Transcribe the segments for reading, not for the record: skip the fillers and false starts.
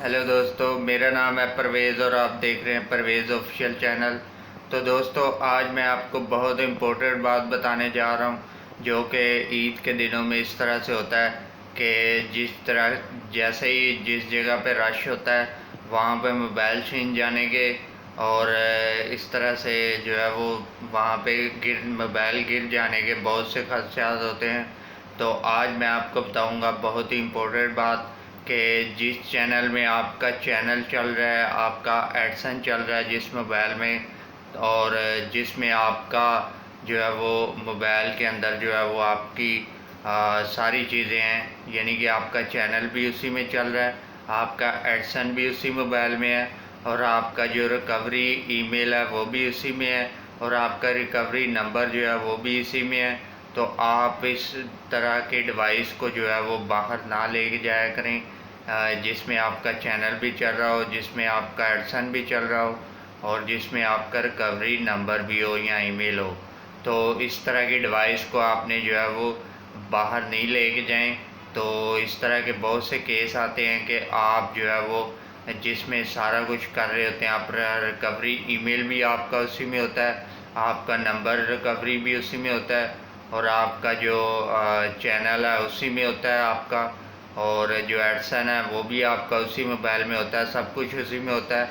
Hello दोस्तों, मेरा नाम है परवेज़ और आप देख रहे हैं परवेज़ ऑफिशियल चैनल। तो दोस्तों, आज मैं आपको बहुत इम्पोर्टेंट बात बताने जा रहा हूँ जो कि ईद के दिनों में इस तरह से होता है कि जैसे ही जिस जगह पे रश होता है वहाँ पे मोबाइल छीन जाने के और इस तरह से जो है वो वहाँ पे मोबाइल गिर जाने के बहुत से खदशात होते हैं। तो आज मैं आपको बताऊँगा बहुत ही इम्पोर्टेंट बात कि जिस चैनल में आपका चैनल चल रहा है, आपका एडसन चल रहा है जिस मोबाइल में, और जिसमें आपका जो है वो मोबाइल के अंदर जो है वो आपकी सारी चीज़ें हैं, यानी कि आपका चैनल भी उसी में चल रहा है, आपका एडसन भी उसी मोबाइल में है, और आपका जो रिकवरी ईमेल है वो भी उसी में है, और आपका रिकवरी नंबर जो है वो भी इसी में है। तो आप इस तरह के डिवाइस को जो है वो बाहर ना लेके जाया करें जिसमें आपका चैनल भी चल रहा हो, जिसमें आपका एडसन भी चल रहा हो, और जिसमें आपका रिकवरी नंबर भी हो या ईमेल हो। तो इस तरह की डिवाइस को आपने जो है वो बाहर नहीं लेके जाएं। तो इस तरह के बहुत से केस आते हैं कि आप जो है वो जिसमें सारा कुछ कर रहे होते हैं, आप रिकवरी ईमेल भी आपका उसी में होता है, आपका नंबर रिकवरी भी उसी में होता है, और आपका जो चैनल है उसी में होता है आपका, और जो एडसन है वो भी आपका उसी मोबाइल में होता है, सब कुछ उसी में होता है।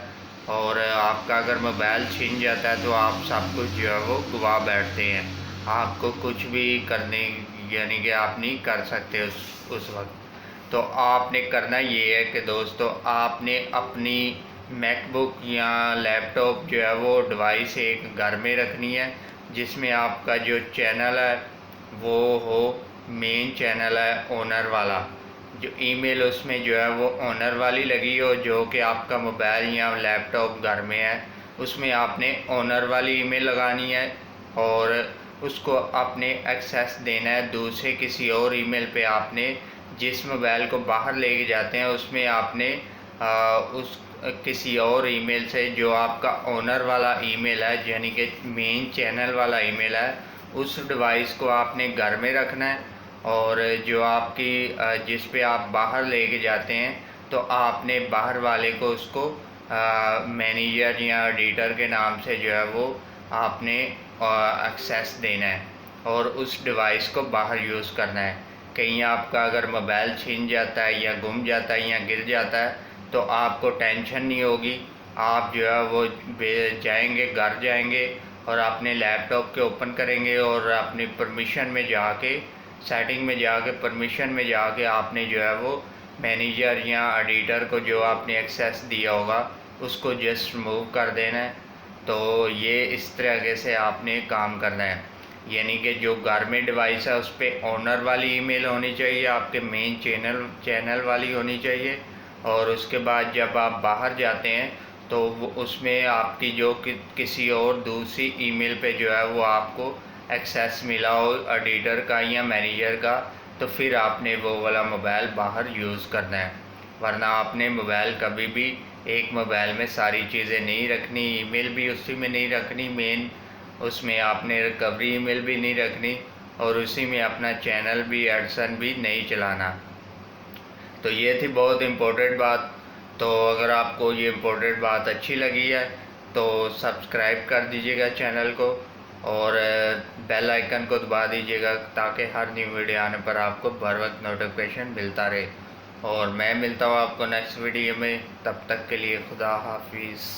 और आपका अगर मोबाइल छीन जाता है तो आप सब कुछ जो है वो गवा बैठते हैं, आपको कुछ भी करने यानी कि आप नहीं कर सकते उस वक्त। तो आपने करना ये है कि दोस्तों, आपने अपनी मैकबुक या लैपटॉप जो है वो डिवाइस एक घर में रखनी है जिसमें आपका जो चैनल है वो हो, मेन चैनल है ओनर वाला, जो ईमेल उसमें जो है वो ओनर वाली लगी हो, जो कि आपका मोबाइल या लैपटॉप घर में है उसमें आपने ओनर वाली ईमेल लगानी है, और उसको आपने एक्सेस देना है दूसरे किसी और ईमेल पे। आपने जिस मोबाइल को बाहर लेके जाते हैं उसमें आपने उस किसी और ईमेल से जो आपका ओनर वाला ईमेल है यानी कि मेन चैनल वाला ईमेल है, उस डिवाइस को आपने घर में रखना है। और जो आपकी जिस पे आप बाहर लेके जाते हैं तो आपने बाहर वाले को उसको मैनेजर या एडिटर के नाम से जो है वो आपने एक्सेस देना है और उस डिवाइस को बाहर यूज़ करना है। कहीं आपका अगर मोबाइल छीन जाता है या गुम जाता है या गिर जाता है तो आपको टेंशन नहीं होगी। आप जो है वो जाएंगे, घर जाएंगे और अपने लैपटॉप के ओपन करेंगे और अपनी परमिशन में जाके, सेटिंग में जाके, परमिशन में जाके आपने जो है वो मैनेजर या एडिटर को जो आपने एक्सेस दिया होगा उसको जस्ट रिमूव कर देना है। तो ये इस तरीके से आपने काम करना है, यानी कि जो घर में डिवाइस है उस पर ओनर वाली ईमेल होनी चाहिए, आपके मेन चैनल वाली होनी चाहिए। और उसके बाद जब आप बाहर जाते हैं तो वो उसमें आपकी जो किसी और दूसरी ईमेल पे जो है वो आपको एक्सेस मिला हो एडिटर का या मैनेजर का, तो फिर आपने वो वाला मोबाइल बाहर यूज़ करना है। वरना आपने मोबाइल कभी भी एक मोबाइल में सारी चीज़ें नहीं रखनी, ईमेल भी उसी में नहीं रखनी मेन, उसमें आपने रिकवरी ईमेल भी नहीं रखनी, और उसी में अपना चैनल भी, एडसन भी नहीं चलाना। तो ये थी बहुत इम्पोर्टेंट बात। तो अगर आपको ये इम्पोर्टेंट बात अच्छी लगी है तो सब्सक्राइब कर दीजिएगा चैनल को, और बेल आइकन को दबा दीजिएगा ताकि हर न्यू वीडियो आने पर आपको बर वक्त नोटिफिकेशन मिलता रहे। और मैं मिलता हूँ आपको नेक्स्ट वीडियो में, तब तक के लिए खुदा हाफिज़।